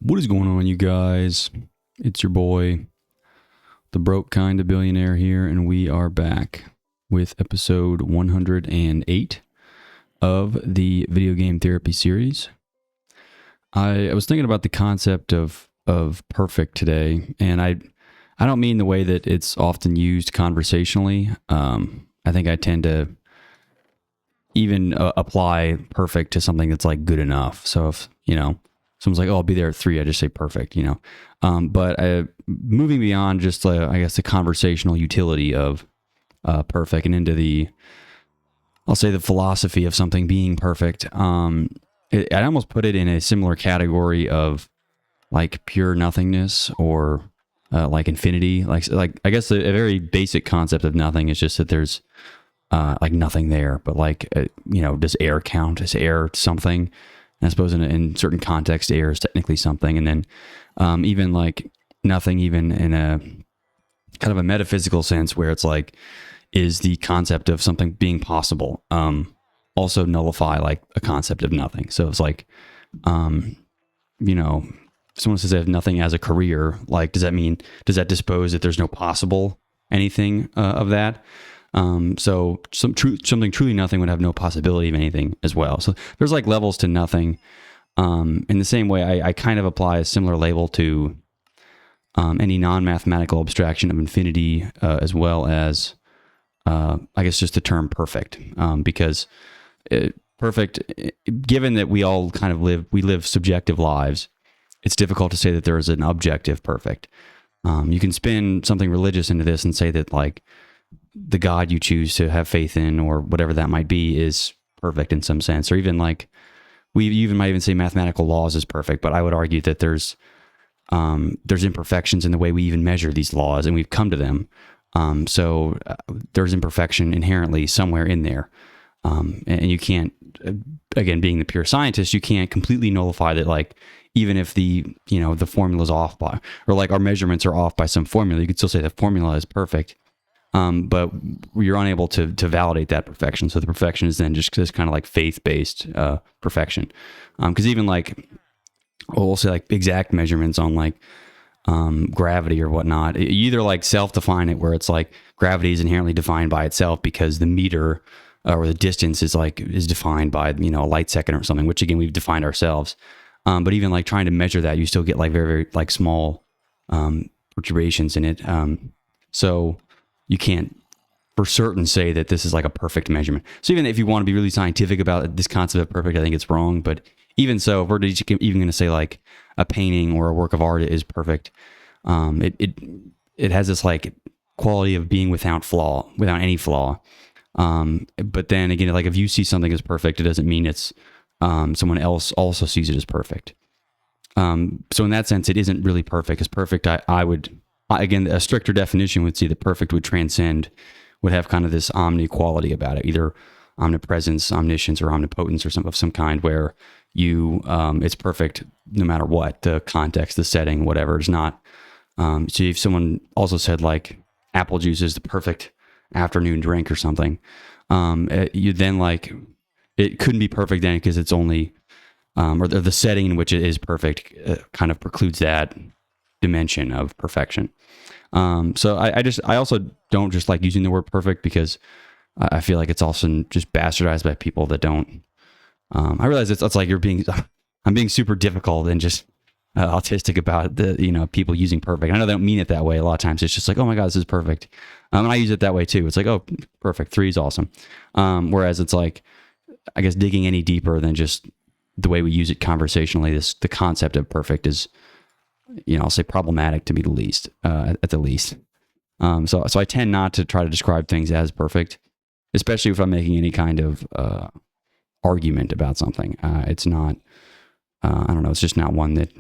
What is going on, you guys? It's your boy, the broke kind of billionaire here, and we are back with episode 108 of the video game therapy series. I was thinking about the concept of perfect today, and I don't mean the way that it's often used conversationally. I think I tend to even apply perfect to something that's like good enough. So if, someone's like, oh, I'll be there at 3, I just say perfect, But moving beyond just, I guess, the conversational utility of perfect and into I'll say the philosophy of something being perfect. I almost put it in a similar category of like pure nothingness or like infinity. Like I guess a very basic concept of nothing is just that there's like nothing there, but like, does air count? Is air something? And I suppose in certain contexts, air is technically something. And then even like nothing, even in a kind of a metaphysical sense where it's like, is the concept of something being possible also nullify like a concept of nothing? So it's like, someone says they have nothing as a career. Like, does that dispose that there's no possible anything of that? So something truly nothing would have no possibility of anything as well. So there's like levels to nothing. In the same way, I kind of apply a similar label to any non-mathematical abstraction of infinity, as well as, I guess, just the term perfect, because perfect, given that we all kind of live subjective lives, it's difficult to say that there is an objective perfect. You can spin something religious into this and say that like, the God you choose to have faith in or whatever that might be is perfect in some sense, or even like we even might even say mathematical laws is perfect. But I would argue that there's imperfections in the way we even measure these laws, and we've come to them. So there's imperfection inherently somewhere in there. And you can't, again, being the pure scientist, you can't completely nullify that. Like, even if the formula is off by, or like our measurements are off by some formula, you could still say the formula is perfect. But you're unable to validate that perfection. So the perfection is then just this kind of like faith-based perfection. Because even like, we'll say like exact measurements on like gravity or whatnot, you either like self-define it where it's like gravity is inherently defined by itself because the meter or the distance is defined by a light second or something, which again we've defined ourselves. But even like trying to measure that, you still get like very, very like small perturbations in it. So you can't for certain say that this is like a perfect measurement. So even if you want to be really scientific about this concept of perfect, I think it's wrong. But even so, if we're even going to say like a painting or a work of art is perfect, it has this like quality of being without any flaw. But then again, like if you see something as perfect, it doesn't mean it's someone else also sees it as perfect. So in that sense, it isn't really perfect. Because perfect, again, a stricter definition would see that perfect would have kind of this omni quality about it, either omnipresence, omniscience, or omnipotence, or some kind, where it's perfect no matter what the context, the setting, whatever. It's not. So if someone also said like apple juice is the perfect afternoon drink or something, you then like it couldn't be perfect then because it's only or the setting in which it is perfect kind of precludes that dimension of perfection. So I also don't just like using the word perfect because I feel like it's often just bastardized by people that don't. I realize it's like I'm being super difficult and just autistic about the people using perfect. I know they don't mean it that way. A lot of times it's just like, oh my God, this is perfect. And I use it that way too. It's like, oh, perfect, 3 is awesome. Whereas it's like, I guess digging any deeper than just the way we use it conversationally, the concept of perfect is, I'll say problematic to be the least, at the least. So I tend not to try to describe things as perfect, especially if I'm making any kind of argument about something. It's not, I don't know, it's just not one that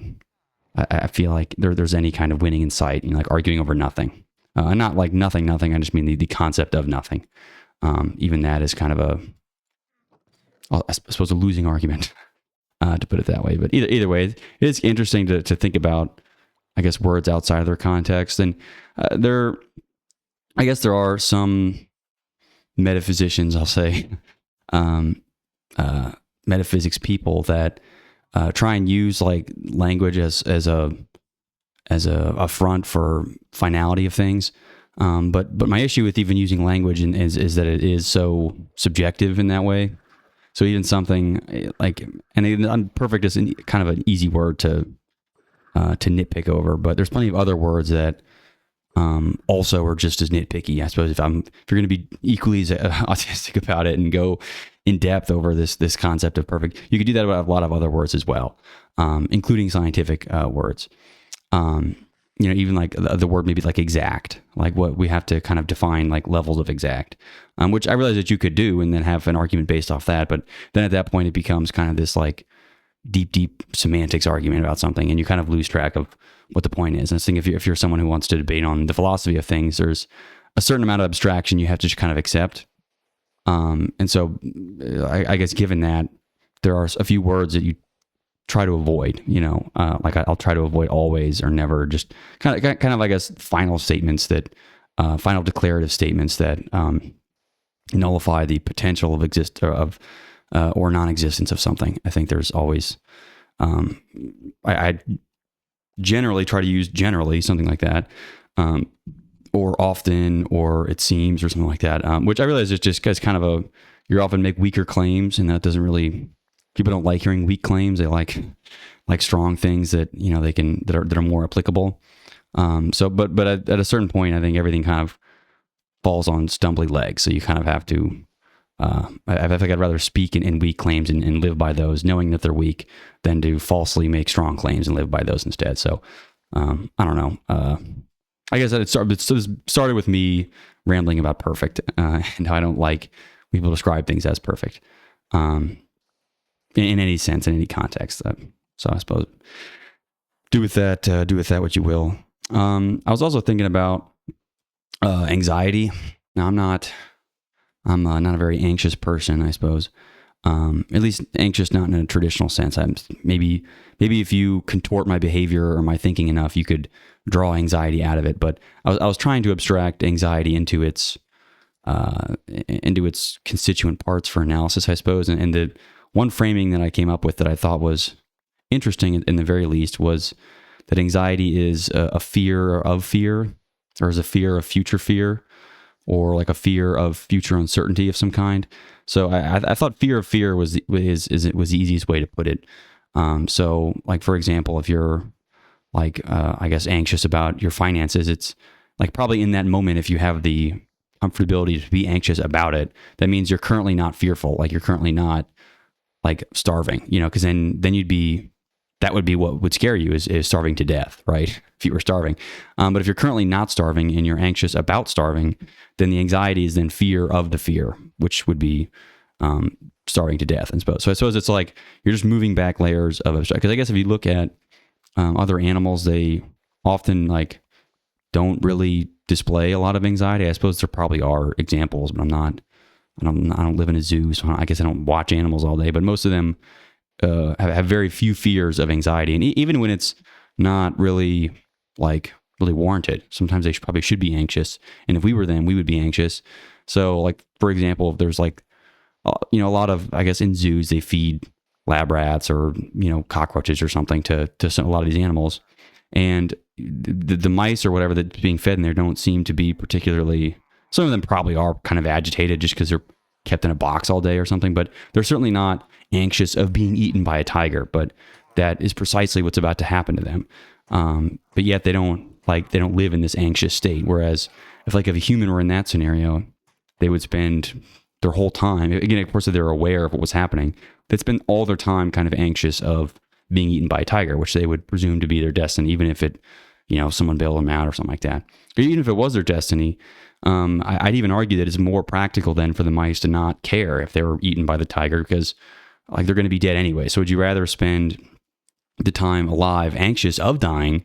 I feel like there's any kind of winning in sight, like arguing over nothing. Not like nothing, I just mean the concept of nothing. Even that is kind of I suppose a losing argument, to put it that way. But either way, it is interesting to think about, I guess, words outside of their context. And I guess there are some metaphysicians, I'll say, metaphysics people that try and use like language as a front for finality of things. But my issue with even using language is that it is so subjective in that way. So even something like, and perfect is kind of an easy word to nitpick over, but there's plenty of other words that also are just as nitpicky. I suppose if you're going to be equally as autistic about it and go in depth over this concept of perfect, you could do that about a lot of other words as well, including scientific words. Even like the word maybe like exact, like what we have to kind of define like levels of exact, which I realize that you could do and then have an argument based off that. But then at that point, it becomes kind of this like deep semantics argument about something, and you kind of lose track of what the point is. And I think if you're someone who wants to debate on the philosophy of things, there's a certain amount of abstraction you have to just kind of accept. And so I guess given that, there are a few words that you try to avoid, like I'll try to avoid always or never, just kind of, I guess, final statements that, final declarative statements that nullify the potential of or non-existence of something. I think there's always, I generally try to use generally, something like that, or often, or it seems, or something like that, which I realize is just because kind of you often make weaker claims, and that doesn't really, people don't like hearing weak claims. They like strong things that, that are more applicable. But at a certain point, I think everything kind of falls on stumbly legs. So you kind of have to, I think I'd rather speak in weak claims and live by those, knowing that they're weak, than to falsely make strong claims and live by those instead. So, I don't know. I guess that it started with me rambling about perfect, and how I don't like people describe things as perfect, in any sense, in any context. So I suppose do with that what you will. I was also thinking about anxiety. Now I'm not a very anxious person, I suppose. At least anxious, not in a traditional sense. Maybe if you contort my behavior or my thinking enough, you could draw anxiety out of it. But I was trying to abstract anxiety into its constituent parts for analysis, I suppose. And the one framing that I came up with that I thought was interesting, in the very least, was that anxiety is a fear of fear, or is a fear of future fear, or like a fear of future uncertainty of some kind. So I thought fear of fear was the easiest way to put it. So like, for example, if you're like, I guess, anxious about your finances, it's like probably in that moment, if you have the comfortability to be anxious about it, that means you're currently not fearful. Like you're currently not like starving, because then that would be what would scare you, is starving to death, right? If you were starving. But if you're currently not starving and you're anxious about starving, then the anxiety is then fear of the fear, which would be starving to death, I suppose. So I suppose it's like you're just moving back layers of abstract. Because I guess if you look at other animals, they often like don't really display a lot of anxiety. I suppose there probably are examples, but I don't live in a zoo, so I guess I don't watch animals all day. But most of them have very few fears of anxiety, and even when it's not really warranted, sometimes they probably should be anxious. And if we were them, we would be anxious. So, like, for example, if there's like, a lot of, I guess, in zoos they feed lab rats or cockroaches or something to a lot of these animals, and the mice or whatever that's being fed in there don't seem to be particularly. Some of them probably are kind of agitated just because they're kept in a box all day or something, but they're certainly not anxious of being eaten by a tiger. But that is precisely what's about to happen to them. But yet they don't live in this anxious state. Whereas if a human were in that scenario, they would spend their whole time, again, of course, if they're aware of what was happening, they'd spend all their time kind of anxious of being eaten by a tiger, which they would presume to be their destiny, even if it, someone bailed them out or something like that. But even if it was their destiny, I'd even argue that it's more practical then for the mice to not care if they were eaten by the tiger, because they're going to be dead anyway. So would you rather spend the time alive anxious of dying,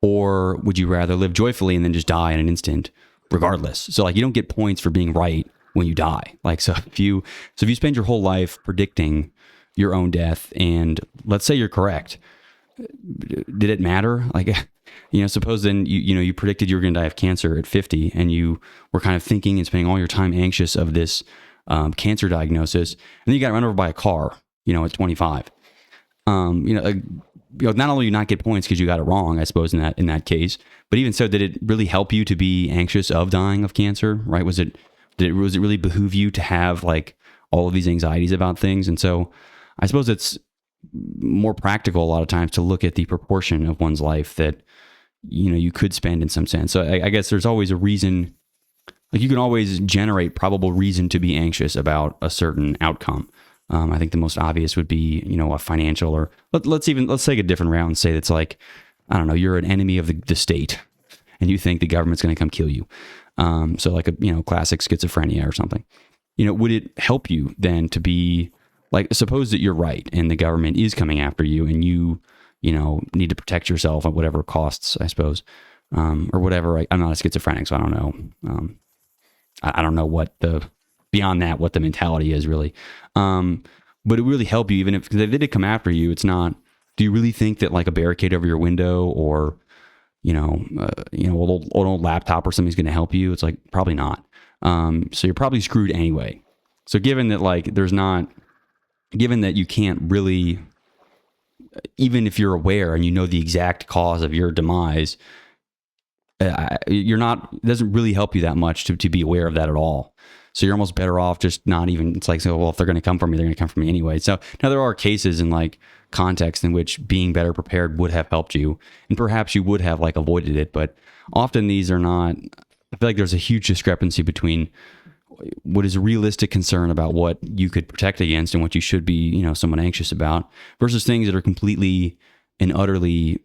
or would you rather live joyfully and then just die in an instant regardless? So you don't get points for being right when you die. So if you spend your whole life predicting your own death, and let's say you're correct, did it matter? Suppose then you predicted you were going to die of cancer at 50, and you were kind of thinking and spending all your time anxious of this cancer diagnosis, and then you got run over by a car, at 25. Not only do you not get points because you got it wrong, I suppose in that case, but even so, did it really help you to be anxious of dying of cancer? Right? Was it really behoove you to have like all of these anxieties about things? And so, I suppose it's more practical a lot of times to look at the proportion of one's life that you could spend in some sense. So I guess there's always a reason. Like you can always generate probable reason to be anxious about a certain outcome. I think the most obvious would be, a financial, or let's take a different route and say that's like, I don't know, you're an enemy of the state and you think the government's going to come kill you. So like a, classic schizophrenia or something, would it help you then to be like, suppose that you're right and the government is coming after you and you need to protect yourself at whatever costs, I suppose, or whatever. I'm not a schizophrenic, so I don't know. I don't know beyond that, what the mentality is really. But it really help you, even if they did come after you, it's not, do you really think that like a barricade over your window or, an old laptop or something's going to help you? It's like, probably not. So you're probably screwed anyway. So given that like, given that you can't really, even if you're aware and you know the exact cause of your demise, it doesn't really help you that much to be aware of that at all. So you're almost better off just not even, it's like, so, well, if they're going to come for me, they're going to come for me anyway. So now there are cases in like context in which being better prepared would have helped you, and perhaps you would have like avoided it. But often these are not, I feel like there's a huge discrepancy between what is a realistic concern about what you could protect against and what you should be, somewhat anxious about, versus things that are completely and utterly,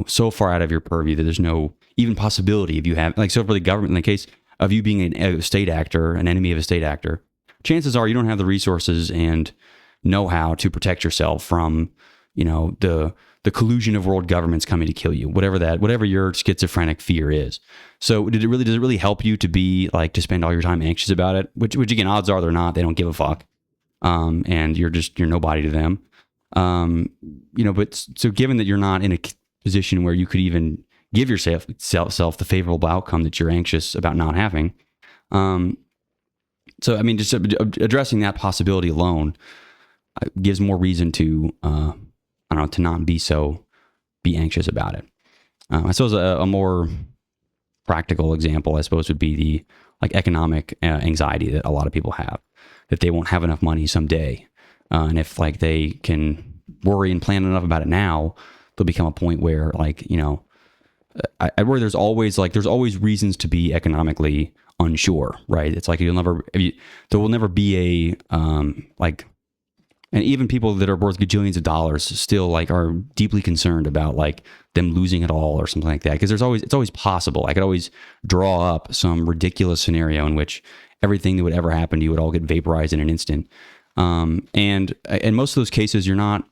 so far out of your purview that there's no even possibility of you have, like, so for the government, in the case of you being a state actor, an enemy of a state actor, chances are you don't have the resources and know-how to protect yourself from, the collusion of world governments coming to kill you, whatever your schizophrenic fear is. So does it really help you to be like, to spend all your time anxious about it? Which again, odds are they're not, they don't give a fuck. And you're nobody to them. But so given that you're not in a position where you could even give yourself the favorable outcome that you're anxious about not having. So, I mean, just addressing that possibility alone gives more reason to, to not be anxious about it. I suppose a more practical example, I suppose, would be the like economic anxiety that a lot of people have, that they won't have enough money someday. And if like they can worry and plan enough about it now, there'll become a point where like, I worry there's always reasons to be economically unsure, right? It's like there will never be and even people that are worth gajillions of dollars still like are deeply concerned about like them losing it all or something like that. Because it's always possible. I could always draw up some ridiculous scenario in which everything that would ever happen to you would all get vaporized in an instant. And in most of those cases, you're not,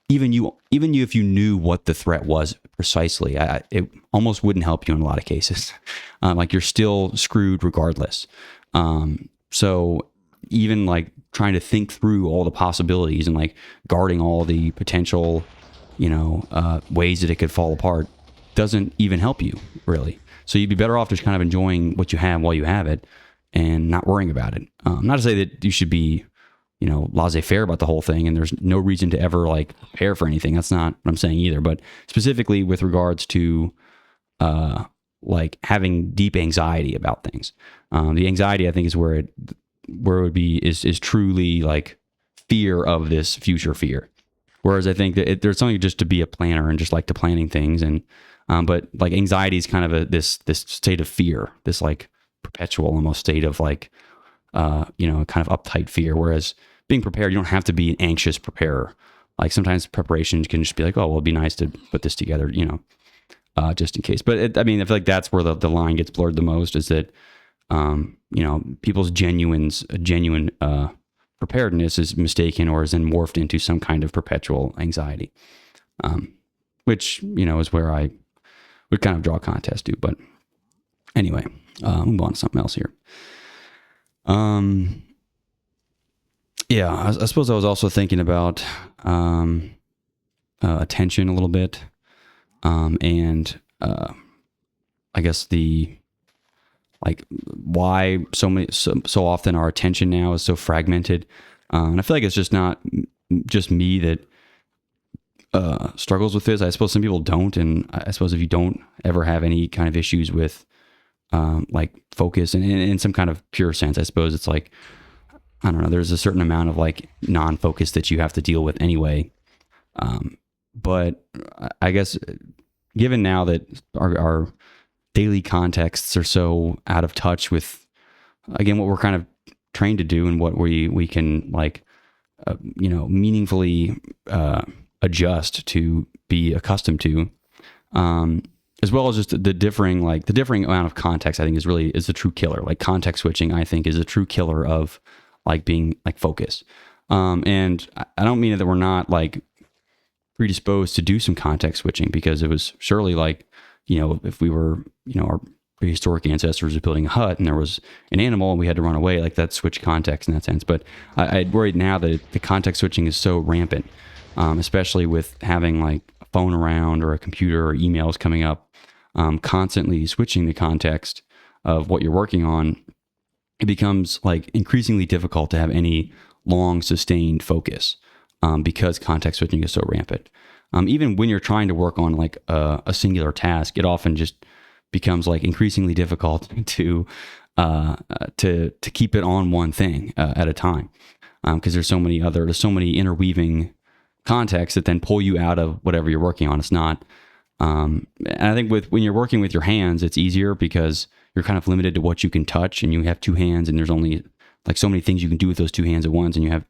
even you, if you knew what the threat was precisely, it almost wouldn't help you in a lot of cases. Like you're still screwed regardless. So even like trying to think through all the possibilities and like guarding all the potential, ways that it could fall apart doesn't even help you really. So you'd be better off just kind of enjoying what you have while you have it and not worrying about it. Not to say that you should be, laissez-faire about the whole thing and there's no reason to ever like prepare for anything. That's not what I'm saying either. But specifically with regards to like having deep anxiety about things, the anxiety I think is where it would be is truly like fear of this future fear. Whereas I think that there's something just to be a planner and just like to planning things, and but like anxiety is kind of this state of fear, this like perpetual almost state of like kind of uptight fear. Whereas being prepared, you don't have to be an anxious preparer. Like sometimes preparation can just be like, oh, well, it'd be nice to put this together, just in case. But I feel like that's where the line gets blurred the most, is that people's genuine preparedness is mistaken or is then morphed into some kind of perpetual anxiety, which, is where I would kind of draw a contest to. But anyway, move on to something else here. I suppose I was also thinking about attention a little bit, and I guess why so often our attention now is so fragmented. And I feel like it's just not just me that struggles with this. I suppose some people don't, and I suppose if you don't ever have any kind of issues with like focus and in some kind of pure sense, I suppose it's like, I don't know, there's a certain amount of like non-focus that you have to deal with anyway. But I guess given now that our daily contexts are so out of touch with, again, what we're kind of trained to do and what we can like, meaningfully adjust to be accustomed to, as well as just the differing amount of context, I think is the true killer. Like context switching, I think, is a true killer of like being like focus. And I don't mean that we're not like predisposed to do some context switching, because it was surely like, if we were, our prehistoric ancestors were building a hut and there was an animal and we had to run away, like that switched context in that sense. But I'd worried now that the context switching is so rampant, especially with having like a phone around or a computer or emails coming up, constantly switching the context of what you're working on. It becomes like increasingly difficult to have any long sustained focus, because context switching is so rampant. Even when you're trying to work on like a singular task, it often just becomes like increasingly difficult to keep it on one thing at a time, because there's so many interweaving contexts that then pull you out of whatever you're working on. It's not, and I think when you're working with your hands, it's easier because you're kind of limited to what you can touch, and you have two hands, and there's only like so many things you can do with those two hands at once, and you have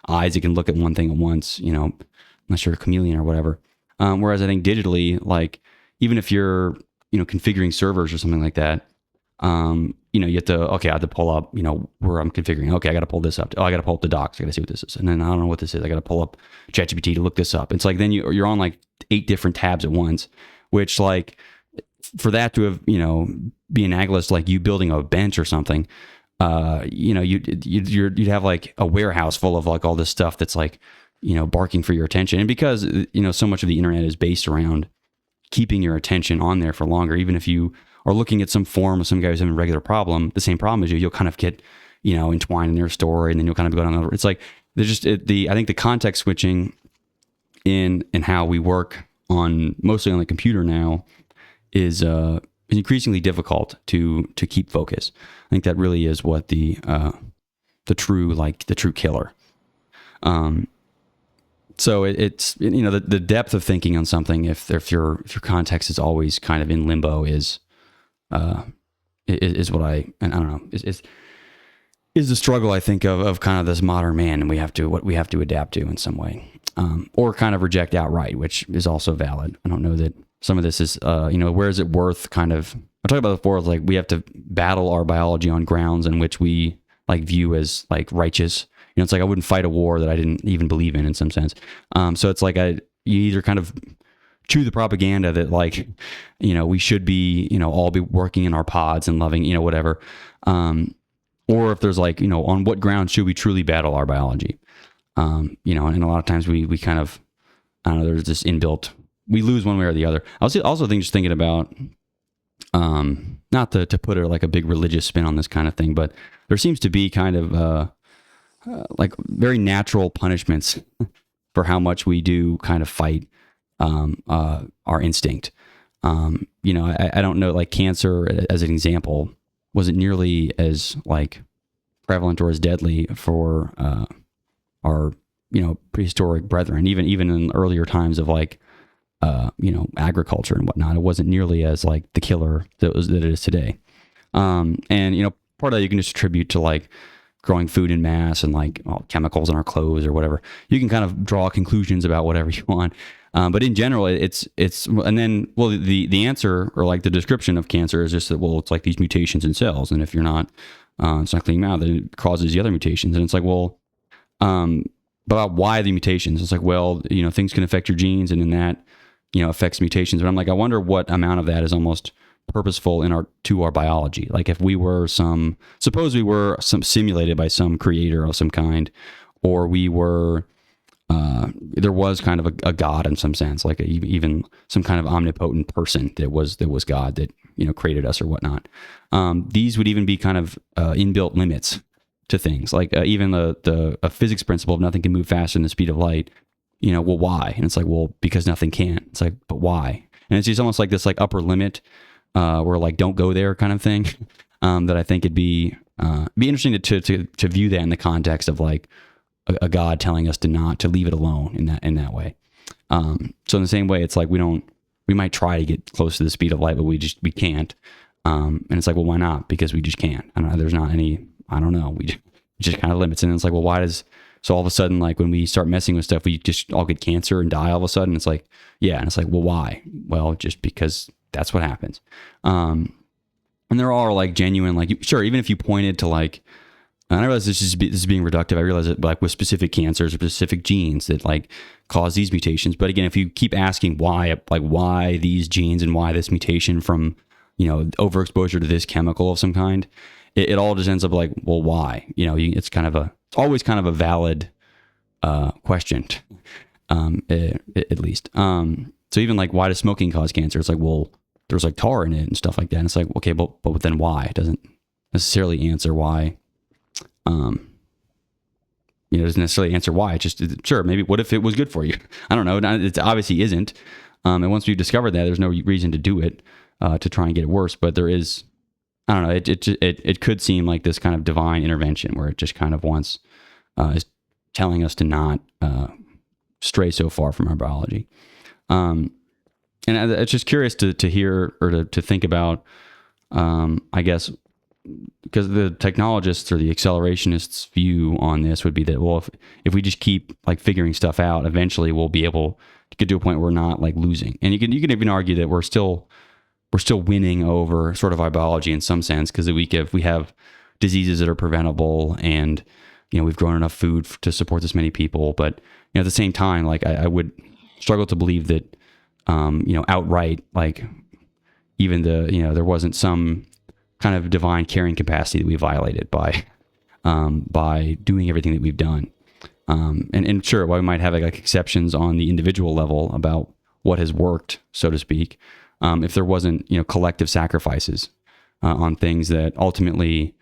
eyes that can look at one thing at once, unless you're a chameleon or whatever. Whereas I think digitally, like even if you're, configuring servers or something like that, you have to, I have to pull up, where I'm configuring. Okay, I got to pull this up. Oh, I got to pull up the docs. I got to see what this is. And then I don't know what this is. I got to pull up ChatGPT to look this up. It's like, then you're on like 8 different tabs at once, which like for that to have, be analogous, like you building a bench or something, you'd have like a warehouse full of like all this stuff that's like, barking for your attention. And because, so much of the internet is based around keeping your attention on there for longer, even if you are looking at some forum of some guy who's having a regular problem, the same problem as you'll kind of get, entwined in their story, and then you'll kind of go down. It's like, there's just I think the context switching in how we work mostly on the computer now is increasingly difficult to keep focus. I think that really is what the true killer. So it's the depth of thinking on something, if your context is always kind of in limbo, is what I don't know, is the struggle, I think, of kind of this modern man, and we have to adapt to in some way, or kind of reject outright, which is also valid. I don't know that some of this is where is it worth kind of, I talked about before, like we have to battle our biology on grounds in which we like view as like righteous. It's like I wouldn't fight a war that I didn't even believe in some sense. So it's like you either kind of chew the propaganda that like, we should be, all be working in our pods and loving, whatever. Or if there's like, on what ground should we truly battle our biology? And a lot of times we kind of, I don't know, there's this inbuilt, we lose one way or the other. I was also just thinking about, not to put like a big religious spin on this kind of thing, but there seems to be kind of, like very natural punishments for how much we do kind of fight our instinct. I don't know, like cancer as an example wasn't nearly as like prevalent or as deadly for our prehistoric brethren, even in earlier times of like agriculture and whatnot. It wasn't nearly as like the killer that it is today. And part of that you can just attribute to like growing food in mass and like chemicals in our clothes or whatever. You can kind of draw conclusions about whatever you want. But in general, it's, and then, well, the answer or like the description of cancer is just that, well, it's like these mutations in cells. And if you're not, it's not cleaning them out, then it causes the other mutations. And it's like, well, but why the mutations? It's like, well, things can affect your genes, and then that, affects mutations. But I'm like, I wonder what amount of that is almost purposeful to our biology. Like if we were suppose we were simulated by some creator of some kind, or we were, there was kind of a God in some sense, like even some kind of omnipotent person that was God that, created us or whatnot. These would even be kind of inbuilt limits to things, like even a physics principle of nothing can move faster than the speed of light well, why? And it's like, well, because nothing can. It's like, but why? And it's just almost like this like upper limit where like don't go there kind of thing. That I think it'd be interesting to view that in the context of like a God telling us to leave it alone in that way. So in the same way, it's like we might try to get close to the speed of light, but we can't. And it's like, well, why not? Because we just can't. I don't know. There's not any, I don't know. We just kind of limits. And it's like, well, why does, so all of a sudden, like when we start messing with stuff, we just all get cancer and die all of a sudden. It's like, yeah. And it's like, well, why? Well, just because that's what happens. And there are like genuine, like, sure, even if you pointed to like, and I realize this is being reductive. I realize that like with specific cancers or specific genes that like cause these mutations. But again, if you keep asking why these genes and why this mutation from, overexposure to this chemical of some kind, it all just ends up like, well, why? It's always kind of a valid question, at least. So even like, why does smoking cause cancer? It's like, well, there's like tar in it and stuff like that. And it's like, okay, but then why? It doesn't necessarily answer why. Doesn't necessarily answer why. It's just, sure, maybe what if it was good for you? I don't know. It obviously isn't. And once we've discovered that, there's no reason to do it, to try and get it worse. But there is, I don't know. It could seem like this kind of divine intervention where it just kind of wants, is telling us to not stray so far from our biology. And it's just curious to hear or to think about, I guess, because the technologists or the accelerationists' view on this would be that, well, if we just keep like figuring stuff out, eventually we'll be able to get to a point where we're not like losing. And you can even argue that we're still winning over sort of our biology in some sense, because we have diseases that are preventable, and we've grown enough food to support this many people. But at the same time, like I would struggle to believe that outright, like even there wasn't some kind of divine carrying capacity that we violated by doing everything that we've done. And sure, while we might have like exceptions on the individual level about what has worked, so to speak, if there wasn't, collective sacrifices on things that ultimately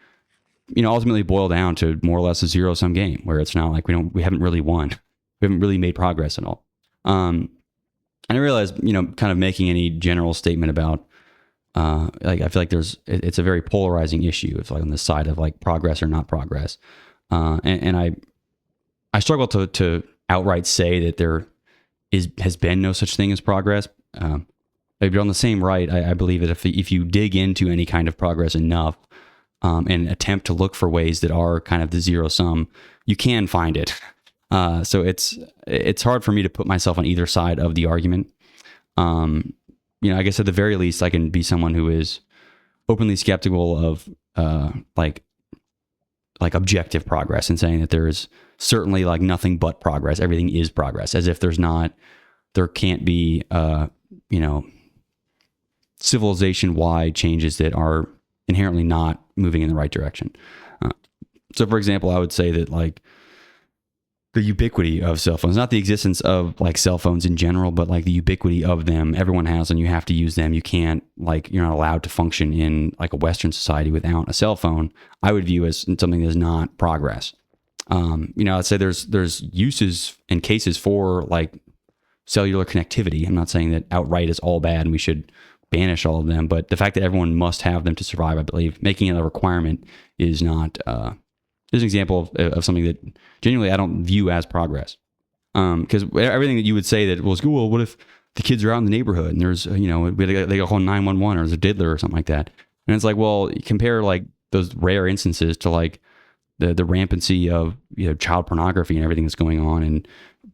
boil down to more or less a zero-sum game, where it's not like we haven't really won. We haven't really made progress at all. And I realize, kind of making any general statement about, like I feel like it's a very polarizing issue. It's like on the side of like progress or not progress. And I struggle to outright say that there has been no such thing as progress. But on the same right, I believe that if you dig into any kind of progress enough, and attempt to look for ways that are kind of the zero sum, you can find it. So it's hard for me to put myself on either side of the argument. I guess at the very least, I can be someone who is openly skeptical of like objective progress, and saying that there is certainly like nothing but progress. Everything is progress, as if there can't be civilization-wide changes that are inherently not moving in the right direction. So for example, I would say that like the ubiquity of cell phones, not the existence of like cell phones in general, but like the ubiquity of them. Everyone has them. You have to use them. You can't, like, you're not allowed to function in like a Western society without a cell phone. I would view as something that is not progress. I'd say there's uses and cases for like cellular connectivity. I'm not saying that outright is all bad and we should banish all of them, but the fact that everyone must have them to survive, I believe making it a requirement is not, is an example of something that genuinely I don't view as progress. Because everything that you would say that was, well, what if the kids are out in the neighborhood and there's, they go call 911 or there's a diddler or something like that. And it's like, well, compare like those rare instances to like the rampancy of, child pornography and everything that's going on and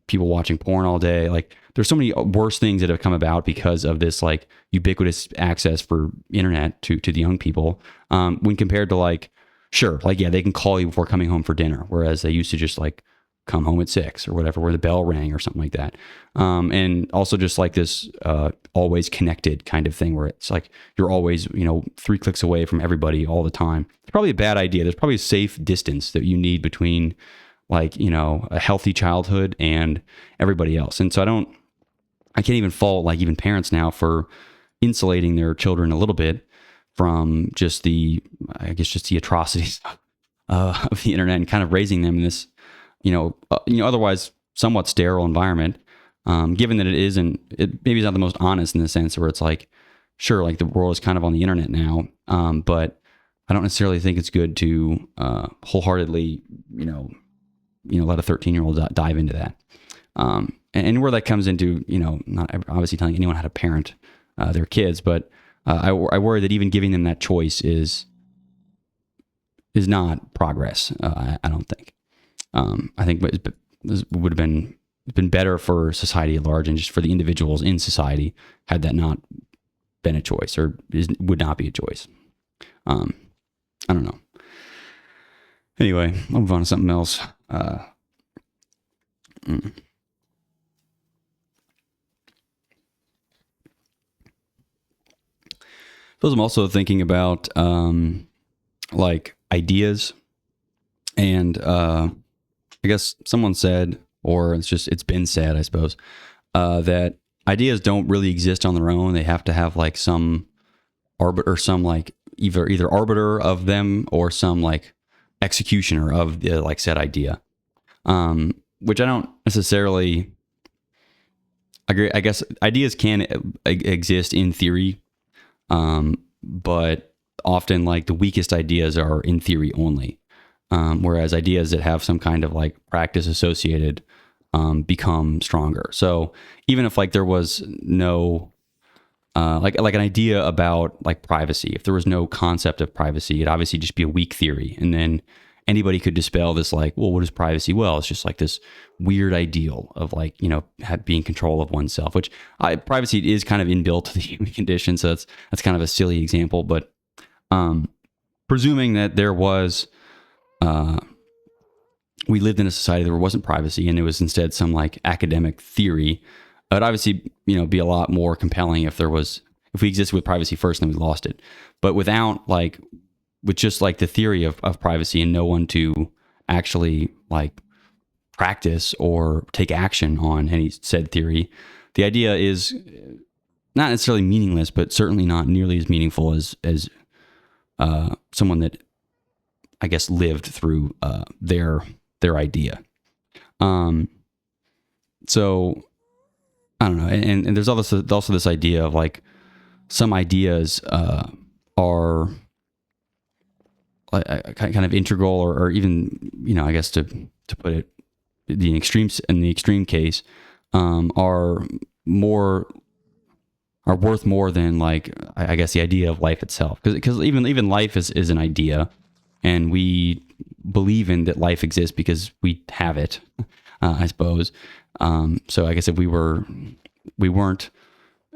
people watching porn all day. Like there's so many worse things that have come about because of this like ubiquitous access for internet to the young people. When compared to like, sure, like, yeah, they can call you before coming home for dinner, whereas they used to just like come home at 6 or whatever, where the bell rang or something like that. And also just like this always connected kind of thing where it's like you're always, 3 clicks away from everybody all the time. It's probably a bad idea. There's probably a safe distance that you need between like, a healthy childhood and everybody else. And so I can't even fault like even parents now for insulating their children a little bit from just the atrocities of the internet and kind of raising them in this, otherwise somewhat sterile environment, given that it maybe is not the most honest in the sense where it's like, sure, like the world is kind of on the internet now, but I don't necessarily think it's good to wholeheartedly, let a 13-year-old dive into that. And where that comes into, not obviously telling anyone how to parent their kids, but I worry that even giving them that choice is not progress. I don't think. I think this would have been better for society at large and just for the individuals in society had that not been a choice or would not be a choice. I don't know. Anyway, I'll move on to something else. I'm also thinking about like ideas, and I guess someone said, or it's been said, I suppose, that ideas don't really exist on their own. They have to have like some arbiter, some like either arbiter of them or some like executioner of the like said idea, which I don't necessarily agree. I guess ideas can exist in theory, but often like the weakest ideas are in theory only, whereas ideas that have some kind of like practice associated become stronger. So even if like there was no like an idea about like privacy, if there was no concept of privacy, it'd obviously just be a weak theory, and then anybody could dispel this like, well, what is privacy? Well, it's just like this weird ideal of like, being control of oneself, which privacy is kind of inbuilt to the human condition. So that's kind of a silly example, but presuming that there was, we lived in a society where there wasn't privacy and it was instead some like academic theory, it would obviously, be a lot more compelling if we existed with privacy first and then we lost it. But with just like the theory of privacy and no one to actually like practice or take action on any said theory, the idea is not necessarily meaningless, but certainly not nearly as meaningful as someone that I guess lived through their idea. So I don't know. And there's also this idea of like some ideas are kind of integral or even, I guess to put it in the extreme case, are worth more than like, I guess the idea of life itself. Because even life is an idea, and we believe in that life exists because we have it, I suppose. So I guess if we weren't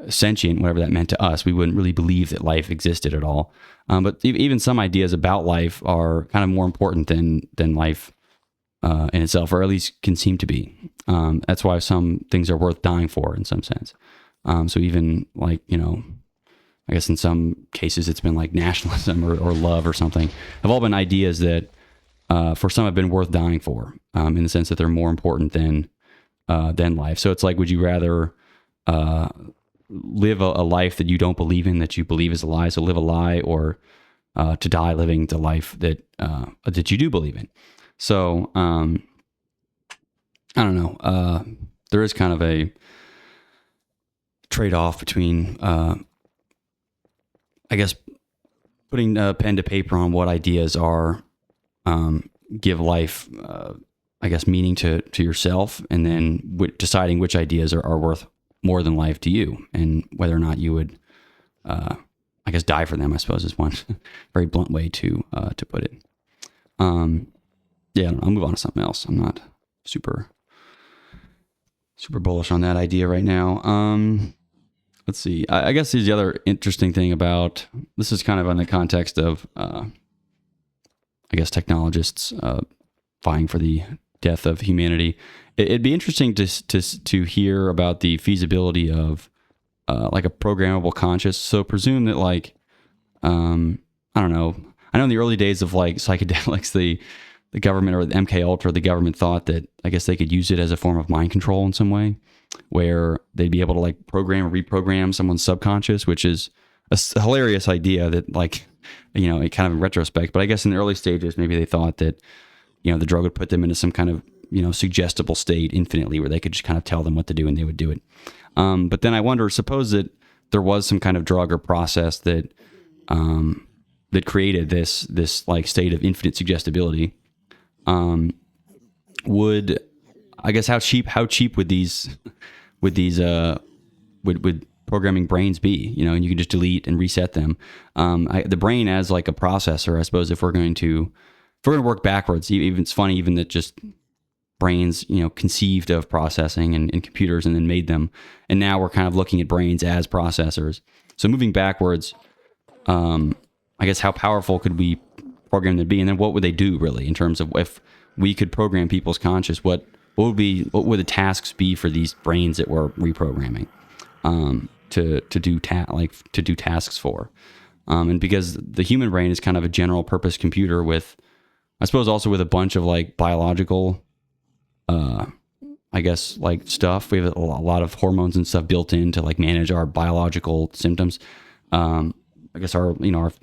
sentient, whatever that meant to us, we wouldn't really believe that life existed at all. But even some ideas about life are kind of more important than life in itself, or at least can seem to be. That's why some things are worth dying for in some sense. So even like, I guess in some cases it's been like nationalism or love or something, have all been ideas that for some have been worth dying for, in the sense that they're more important than life. So it's like, would you rather live a life that you don't believe in, that you believe is a lie, so live a lie, or to die living the life that you do believe in? So I don't know. There is kind of a trade-off between I guess putting pen to paper on what ideas are give life I guess meaning to yourself, and then deciding which ideas are worth more than life to you, and whether or not you would I guess die for them, I suppose, is one very blunt way to put it. Yeah, I'll move on to something else. I'm not super bullish on that idea right now. Let's see. I guess the other interesting thing about this is kind of in the context of, I guess, technologists vying for the death of humanity. It'd be interesting to hear about the feasibility of like a programmable conscious. So presume that like, I don't know. I know in the early days of like psychedelics, the government or the MK Ultra, the government thought that I guess they could use it as a form of mind control in some way, where they'd be able to like program or reprogram someone's subconscious, which is a hilarious idea that like, it kind of in retrospect, but I guess in the early stages, maybe they thought that, the drug would put them into some kind of suggestible state infinitely where they could just kind of tell them what to do and they would do it. But then I wonder, suppose that there was some kind of drug or process that created this like state of infinite suggestibility. Would, I guess, how cheap would these would programming brains be? And you can just delete and reset them. The brain as like a processor, I suppose, if we're going to work backwards, even it's funny even that just brains, conceived of processing and computers and then made them, and now we're kind of looking at brains as processors. So moving backwards, I guess how powerful could we program them to be, and then what would they do really in terms of if we could program people's conscious? What would the tasks be for these brains that we're reprogramming to do tasks for? And because the human brain is kind of a general purpose computer with, I suppose, also with a bunch of like biological, I guess, like stuff. We have a lot of hormones and stuff built in to like manage our biological symptoms. I guess our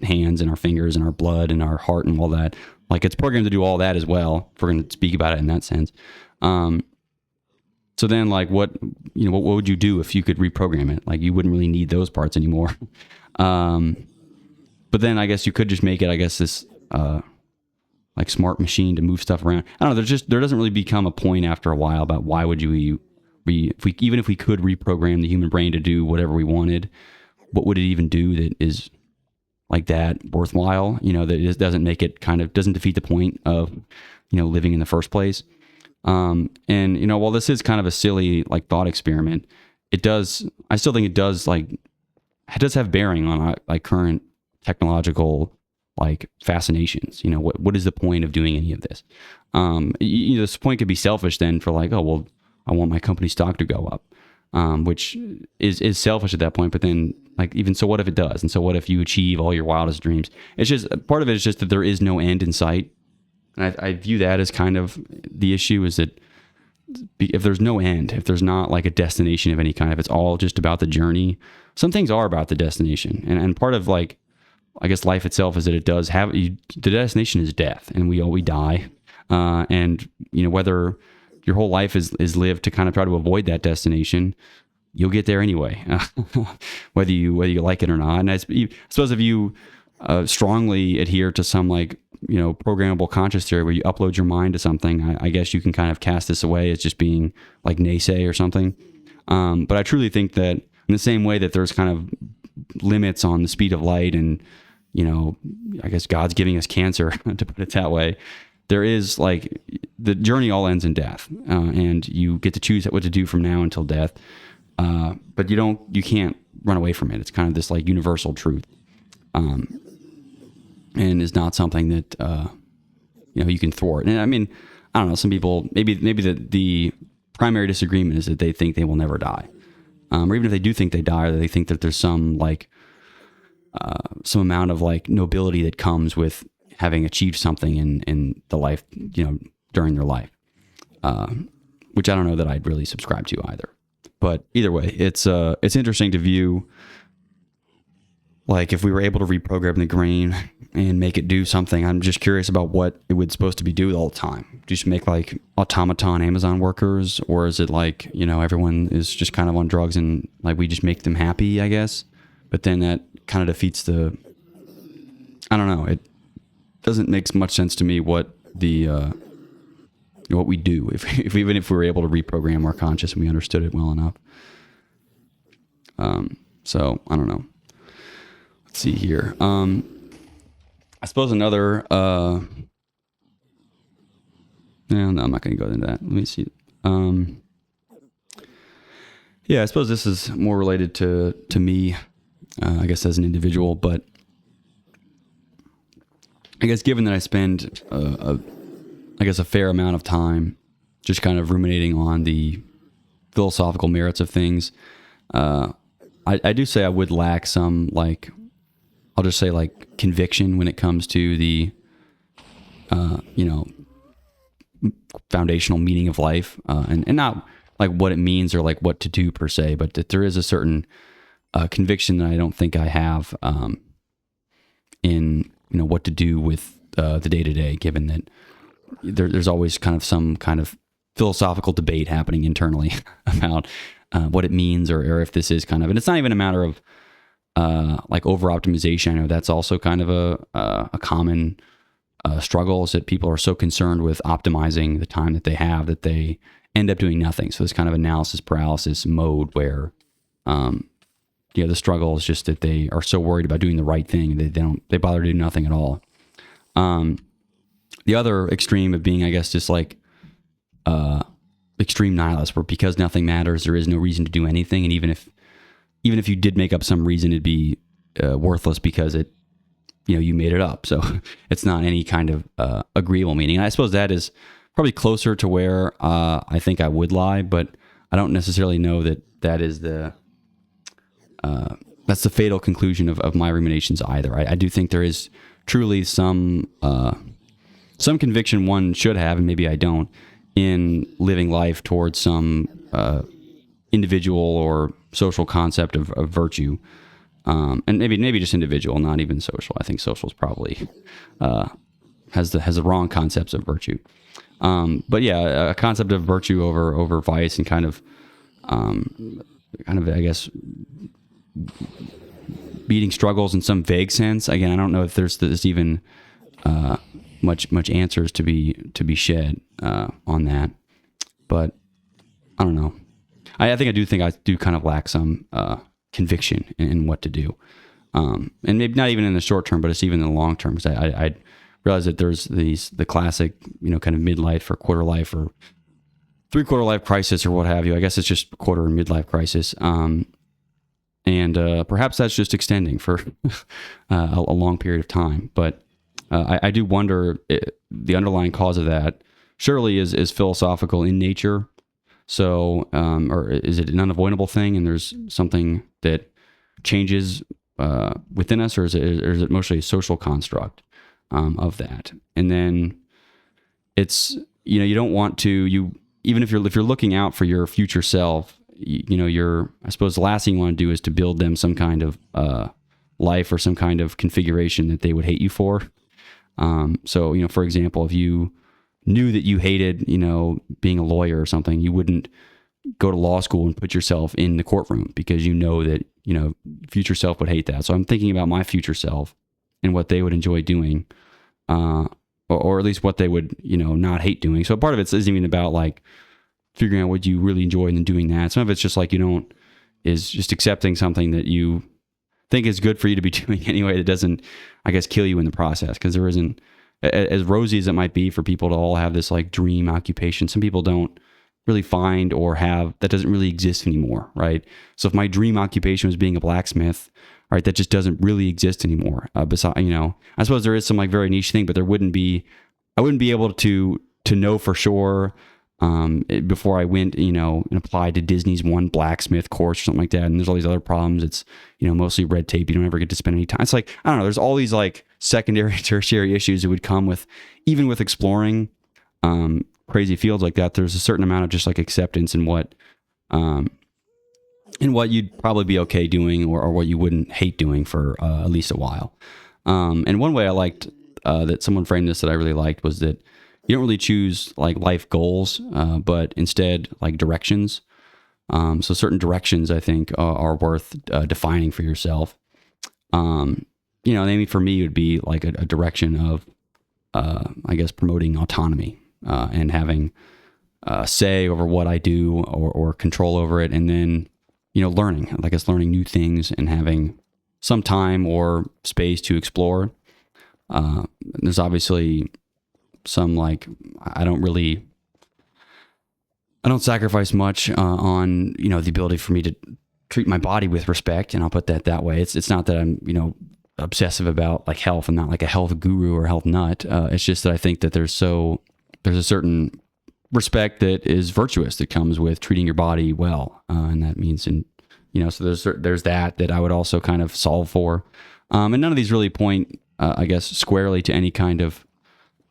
hands and our fingers and our blood and our heart and all that. Like it's programmed to do all that as well, if we're going to speak about it in that sense. So then like what would you do if you could reprogram it? Like you wouldn't really need those parts anymore. But then I guess you could just make it, I guess, this like smart machine to move stuff around. I don't know. There doesn't really become a point after a while about why would you even if we could reprogram the human brain to do whatever we wanted, what would it even do that is like that worthwhile? That it doesn't make it doesn't defeat the point of living in the first place. And while this is kind of a silly like thought experiment, I still think it does have bearing on like current technological like fascinations. What is the point of doing any of this? This point could be selfish then for like, oh well, I want my company stock to go up, which is selfish at that point. But then like, even so, what if it does? And so what if you achieve all your wildest dreams? It's just part of it is just that there is no end in sight. And I view that as kind of the issue, is that if there's no end, if there's not like a destination of any kind, if it's all just about the journey, some things are about the destination. And part of like, I guess, life itself is that it does have, the destination is death, and we die. And whether your whole life is lived to kind of try to avoid that destination, you'll get there anyway, whether you like it or not. And I suppose if you strongly adhere to some like, programmable conscious theory where you upload your mind to something, I guess you can kind of cast this away as just being like naysay or something. But I truly think that in the same way that there's kind of limits on the speed of light, and, I guess God's giving us cancer, to put it that way, there is like the journey all ends in death, and you get to choose what to do from now until death. But you can't run away from it. It's kind of this like universal truth. And is not something that, you can thwart. And I mean, I don't know, some people, maybe the primary disagreement is that they think they will never die. Or even if they do think they die, or they think that there's some like, some amount of like nobility that comes with having achieved something in the life, during their life, which I don't know that I'd really subscribe to either. But either way, it's interesting to view, like if we were able to reprogram the brain and make it do something. I'm just curious about what it would supposed to be doing all the time. Just make like automaton Amazon workers, or is it like, everyone is just kind of on drugs and like we just make them happy, I guess. But then that kind of defeats I don't know. It doesn't make much sense to me what we do if we were able to reprogram our conscious and we understood it well enough. So I don't know. Let's see here. I suppose another, no, I'm not going to go into that. Let me see. Yeah, I suppose this is more related to me, I guess, as an individual, but I guess given that I spend, a fair amount of time just kind of ruminating on the philosophical merits of things, I do say I would lack some, like, I'll just say like conviction when it comes to the, foundational meaning of life, and not like what it means or like what to do per se, but that there is a certain conviction that I don't think I have in what to do with the day to day, given that there's always kind of some kind of philosophical debate happening internally about what it means, or if this is kind of, and it's not even a matter of like over optimization. I know that's also kind of a common struggle, is that people are so concerned with optimizing the time that they have that they end up doing nothing. So this kind of analysis paralysis mode where, the struggle is just that they are so worried about doing the right thing that they bother to do nothing at all. The other extreme of being, I guess, just like extreme nihilist, where because nothing matters, there is no reason to do anything, and even if you did make up some reason, it'd be worthless because you made it up. So it's not any kind of agreeable meaning. And I suppose that is probably closer to where I think I would lie, but I don't necessarily know that is that's the fatal conclusion of my ruminations either. I do think there is truly some conviction one should have, and maybe I don't, in living life towards some individual or social concept of virtue, and maybe just individual, not even social. I think social is probably has the wrong concepts of virtue. But yeah, a concept of virtue over vice, and kind of I guess beating struggles in some vague sense. Again, I don't know if there's even much answers to be shed on that, but I don't know. I think I do kind of lack some conviction in what to do, and maybe not even in the short term, but it's even in the long term. Because I realize that there's the classic kind of midlife or quarter life or three-quarter life crisis or what have you. I guess it's just quarter and midlife crisis. And perhaps that's just extending for a long period of time. But I do wonder, the underlying cause of that surely is philosophical in nature. So, or is it an unavoidable thing, and there's something that changes within us, or is it mostly a social construct of that? And then it's, you don't want to, even if you're looking out for your future self, I suppose the last thing you want to do is to build them some kind of life or some kind of configuration that they would hate you for. So, for example, if you knew that you hated, being a lawyer or something, you wouldn't go to law school and put yourself in the courtroom, because that, future self would hate that. So I'm thinking about my future self and what they would enjoy doing, or at least what they would, not hate doing. So part of it isn't even about like figuring out what you really enjoy and then doing that. Some of it's just like, is just accepting something that you think is good for you to be doing anyway, that doesn't, I guess, kill you in the process. Because there isn't, as rosy as it might be for people to all have this like dream occupation, some people don't really find or have, that doesn't really exist anymore, right? So if my dream occupation was being a blacksmith, right, that just doesn't really exist anymore. Besides, I suppose there is some like very niche thing, but I wouldn't be able to know for sure before I went, and applied to Disney's one blacksmith course or something like that. And there's all these other problems. It's, mostly red tape. You don't ever get to spend any time. It's like, I don't know, there's all these like secondary, tertiary issues that would come with, even with exploring crazy fields like that. There's a certain amount of just like acceptance in what you'd probably be okay doing, or what you wouldn't hate doing for at least a while. And one way I liked that someone framed this that I really liked was that you don't really choose like life goals, but instead like directions. So certain directions I think are worth defining for yourself. Maybe for me it would be like a direction of, I guess, promoting autonomy and having say over what I do, or control over it, and then learning, I guess, learning new things and having some time or space to explore. There's obviously some like, I don't sacrifice much on, the ability for me to treat my body with respect. And I'll put that way. It's not that I'm, obsessive about like health. I'm not like a health guru or health nut. It's just that I think that there's a certain respect that is virtuous that comes with treating your body well. And that means, so there's that I would also kind of solve for. And none of these really point, I guess, squarely to any kind of,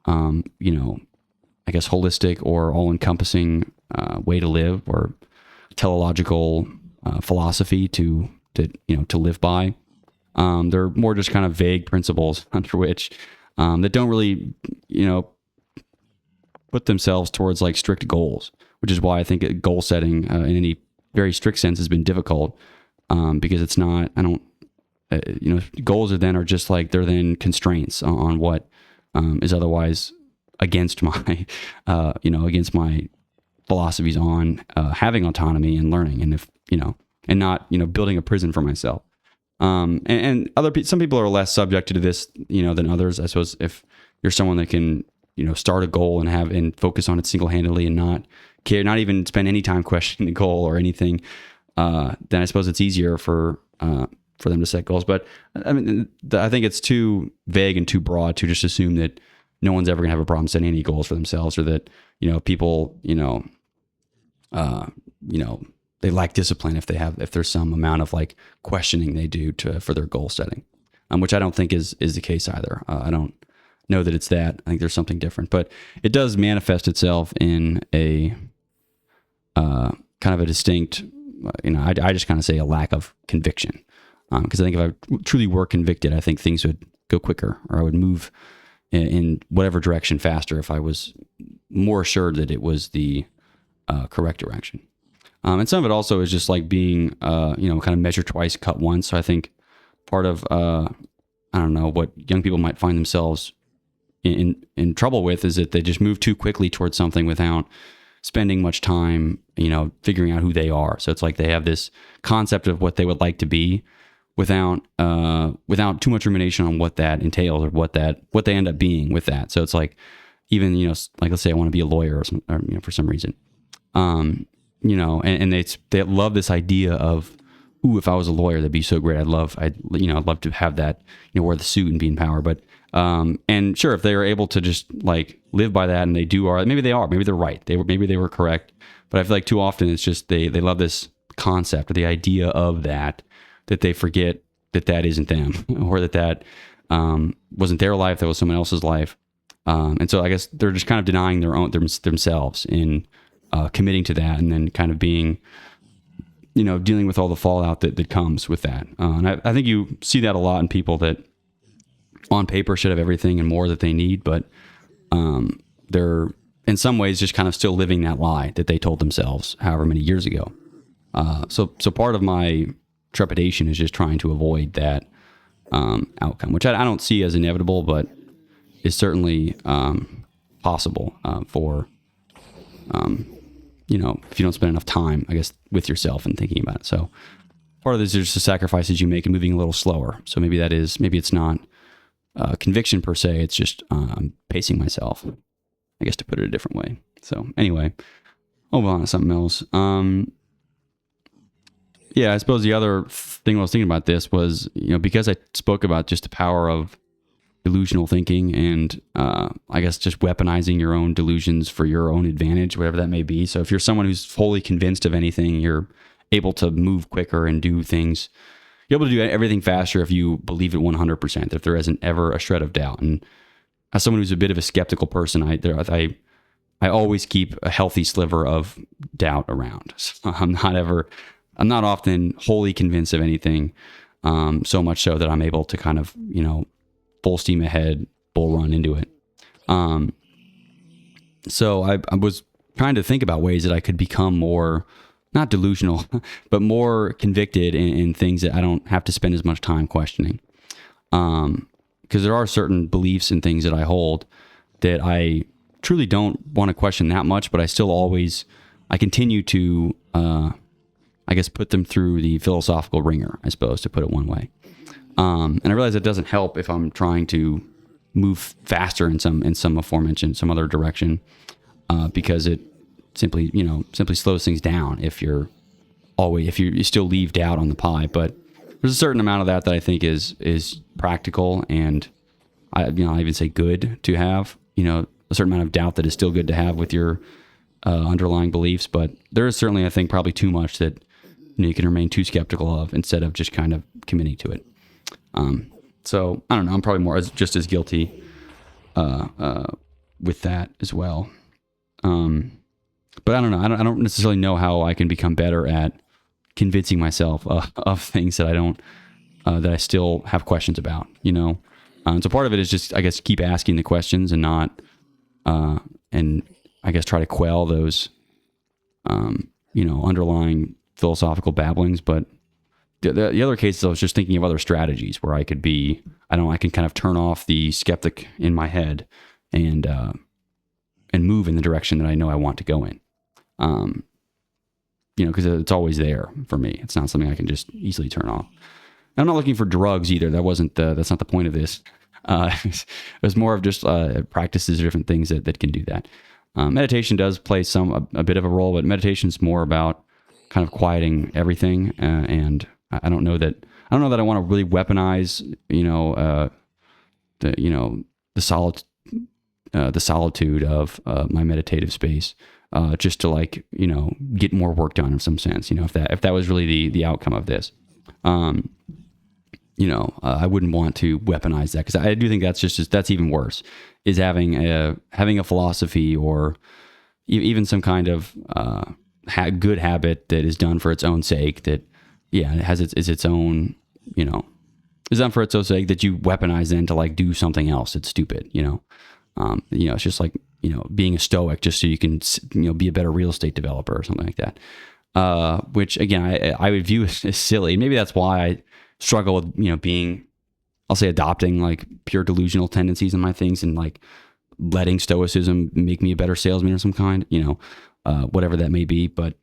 I guess, holistic or all-encompassing way to live, or teleological philosophy to live by. They're more just kind of vague principles under which that don't really, put themselves towards like strict goals, which is why I think goal setting in any very strict sense has been difficult, because it's not, I don't, goals are just like, they're then constraints on what is otherwise against my, against my philosophies on having autonomy and learning, and if, and not, building a prison for myself. And some people are less subjected to this, than others. I suppose if you're someone that can, start a goal and focus on it single-handedly and not care, not even spend any time questioning the goal or anything, then I suppose it's easier for them to set goals. But I mean, I think it's too vague and too broad to just assume that no one's ever gonna have a problem setting any goals for themselves, or that, people, they lack discipline if there's some amount of like questioning they do for their goal setting, which I don't think is the case either. I don't know that it's that. I think there's something different, but it does manifest itself in a kind of a distinct, I just kind of say a lack of conviction, because I think if I truly were convicted, I think things would go quicker, or I would move in whatever direction faster if I was more assured that it was the correct direction. And some of it also is just like being, kind of measure twice, cut once. So I think part of, I don't know, what young people might find themselves in trouble with is that they just move too quickly towards something without spending much time, figuring out who they are. So it's like they have this concept of what they would like to be without too much rumination on what that entails, or what they end up being with that. So it's like, even, like let's say I want to be a lawyer or for some reason. And they love this idea of, ooh, if I was a lawyer, that'd be so great. I'd love to have that, wear the suit and be in power. But, and sure, if they are able to just like live by that, and maybe they're right. Maybe they were correct. But I feel like too often it's just, they love this concept or the idea of that they forget that isn't them, or that wasn't their life. That was someone else's life. And so I guess they're just kind of denying themselves in, committing to that, and then kind of being, dealing with all the fallout that comes with that. And I think you see that a lot in people that on paper should have everything and more that they need, but they're in some ways just kind of still living that lie that they told themselves however many years ago. So part of my trepidation is just trying to avoid that outcome, which I don't see as inevitable, but is certainly possible for if you don't spend enough time, I guess, with yourself and thinking about it. So part of this is just the sacrifices you make and moving a little slower. So maybe it's not conviction per se. It's just pacing myself, I guess, to put it a different way. So anyway, move on to something else. I suppose the other thing I was thinking about this was, because I spoke about just the power of delusional thinking and I guess just weaponizing your own delusions for your own advantage, whatever that may be. So if you're someone who's fully convinced of anything, you're able to move quicker and do things. You're able to do everything faster if you believe it 100%, if there isn't ever a shred of doubt. And as someone who's a bit of a skeptical person, I always keep a healthy sliver of doubt around. So I'm not often wholly convinced of anything, so much so that I'm able to kind of, full steam ahead, bull run into it. So I was trying to think about ways that I could become more, not delusional, but more convicted in things that I don't have to spend as much time questioning. Because there are certain beliefs and things that I hold that I truly don't want to question that much, but I continue to, I guess, put them through the philosophical ringer, I suppose, to put it one way. And I realize it doesn't help if I'm trying to move faster in some aforementioned, some other direction, because it simply slows things down if you still leave doubt on the pie. But there's a certain amount of that I think is practical, and I even say good to have, a certain amount of doubt that is still good to have with your underlying beliefs. But there is certainly, I think, probably too much that you can remain too skeptical of instead of just kind of committing to it. So I don't know, I'm probably just as guilty with that as well. But I don't know. I don't necessarily know how I can become better at convincing myself of things that that I still have questions about, So part of it is just, I guess, keep asking the questions and not, and I guess, try to quell those, underlying philosophical babblings. But the other cases, I was just thinking of other strategies where I could be, I can kind of turn off the skeptic in my head and move in the direction that I know I want to go in. Because it's always there for me. It's not something I can just easily turn off. I'm not looking for drugs either. That's not the point of this. It was more of just practices or different things that can do that. Meditation does play a bit of a role, but meditation is more about kind of quieting everything. And I don't know that I want to really weaponize, the solitude of my meditative space, just to get more work done in some sense. If that was really the outcome of this. I wouldn't want to weaponize that, because I do think that's even worse, is having a philosophy or even some kind of good habit that is done for its own sake, that it has its own, is done for its own sake, that you weaponize then to do something else. It's stupid. It's just like, being a stoic just so you can, be a better real estate developer or something like that. Which again, I would view as silly. Maybe that's why I struggle with, being, I'll say, adopting pure delusional tendencies in my things, and letting stoicism make me a better salesman of some kind, whatever that may be. But,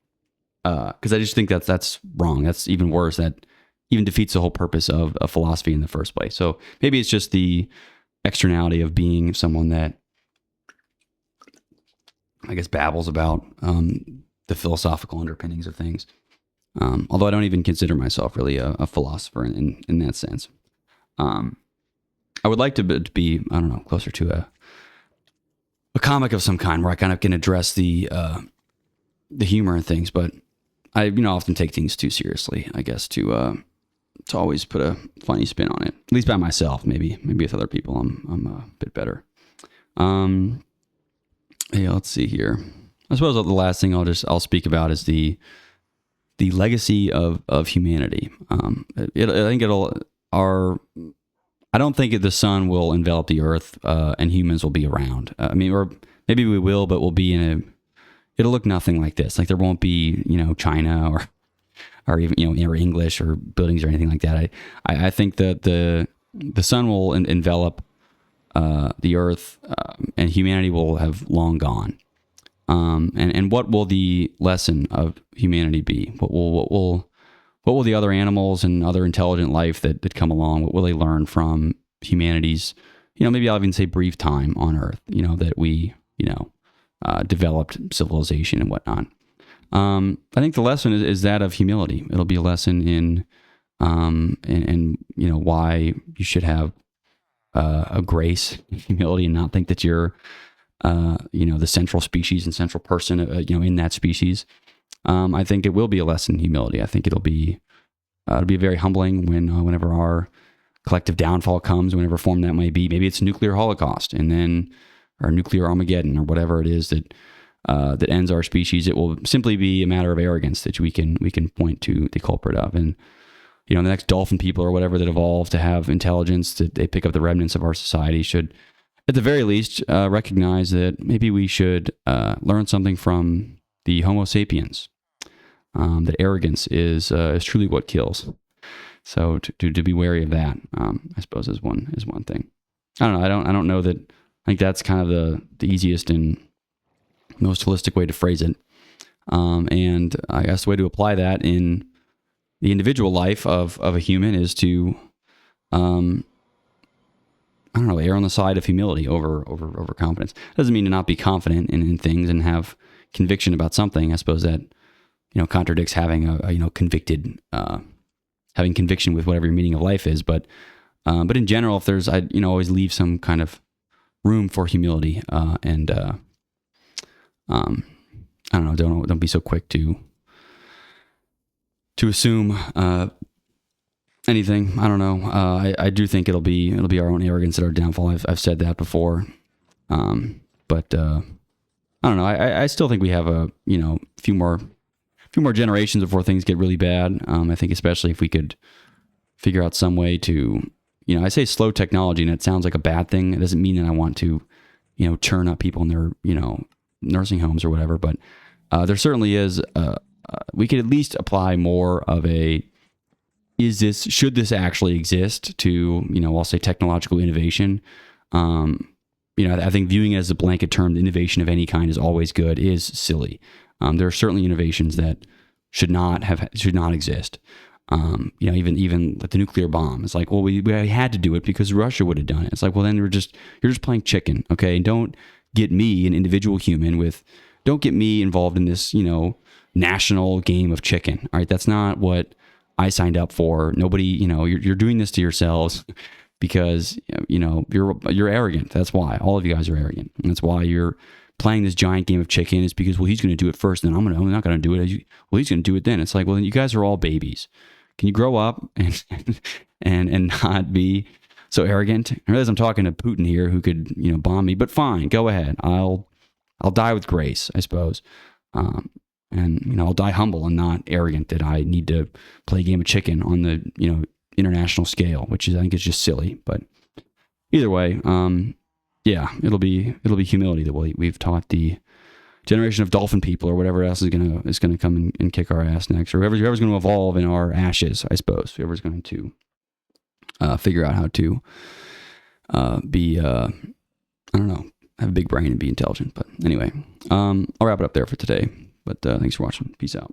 cause I just think that's wrong. That's even worse. That even defeats the whole purpose of a philosophy in the first place. So maybe it's just the externality of being someone that, I guess, babbles about, the philosophical underpinnings of things. Although I don't even consider myself really a philosopher in that sense. I would like to be, I don't know, closer to a comic of some kind, where I kind of can address the humor and things, but I, often take things too seriously, I guess, to always put a funny spin on it, at least by myself. Maybe with other people, I'm a bit better. Yeah, let's see here. I suppose the last thing I'll speak about is the legacy of humanity. I don't think the sun will envelop the earth, and humans will be around. Or maybe we will, but we'll be it'll look nothing like this. There won't be, China or even, or English or buildings or anything like that. I think that the sun will envelop the earth, and humanity will have long gone. And what will the lesson of humanity be? What will the other animals and other intelligent life that come along, what will they learn from humanity's, maybe I'll even say brief time on Earth, that we, developed civilization and whatnot. I think the lesson is that of humility. It'll be a lesson in why you should have a grace, humility, and not think that you're the central species and central person, in that species. I think it will be a lesson in humility. I think it'll be very humbling whenever our collective downfall comes, whenever form that may be. Maybe it's nuclear holocaust, and then, or nuclear Armageddon, or whatever it is that ends our species. It will simply be a matter of arrogance that we can point to the culprit of. And the next Dolphin people or whatever that evolve to have intelligence, that they pick up the remnants of our society, should, at the very least, recognize that maybe we should learn something from the Homo sapiens. That arrogance is truly what kills. So to be wary of that, I suppose is one thing. I don't know. I don't know that. I think that's kind of the easiest and most holistic way to phrase it. And I guess the way to apply that in the individual life of a human is to, err on the side of humility over confidence. Doesn't mean to not be confident in things and have conviction about something. I suppose that, contradicts having a convicted, having conviction with whatever your meaning of life is. But in general, if there's, I always leave some kind of room for humility, and I don't know, don't be so quick to assume, anything. I don't know. I do think it'll be our own arrogance at our downfall. I've said that before. But I don't know. I still think we have a few more generations before things get really bad. I think especially if we could figure out some way to, I say slow technology, and it sounds like a bad thing. It doesn't mean that I want to, churn up people in their, nursing homes or whatever. But there certainly is. We could at least apply more of a should this actually exist to, I'll say technological innovation. I think viewing it as a blanket term, the innovation of any kind is always good, is silly. There are certainly innovations that should not exist. Even like the nuclear bomb. It's like, well, we had to do it because Russia would have done it. It's like, well, then you're just playing chicken, okay? And don't get me, an individual human, don't get me involved in this, national game of chicken. All right, that's not what I signed up for. Nobody, you're doing this to yourselves because you're arrogant. That's why all of you guys are arrogant. And that's why you're playing this giant game of chicken. Is because, well, he's going to do it first, and I'm not going to do it. Well, he's going to do it then. It's like, well, then you guys are all babies. Can you grow up and not be so arrogant? I realize I'm talking to Putin here, who could bomb me, but fine, go ahead. I'll die with grace, I suppose. And I'll die humble and not arrogant that I need to play a game of chicken on the international scale, which I think is just silly. But either way, it'll be humility that we've taught the generation of dolphin people or whatever else is gonna come and kick our ass next, or whoever's going to evolve in our ashes, I suppose. Whoever's going to figure out how to be I don't know, have a big brain and be intelligent. But anyway, I'll wrap it up there for today. But thanks for watching. Peace out.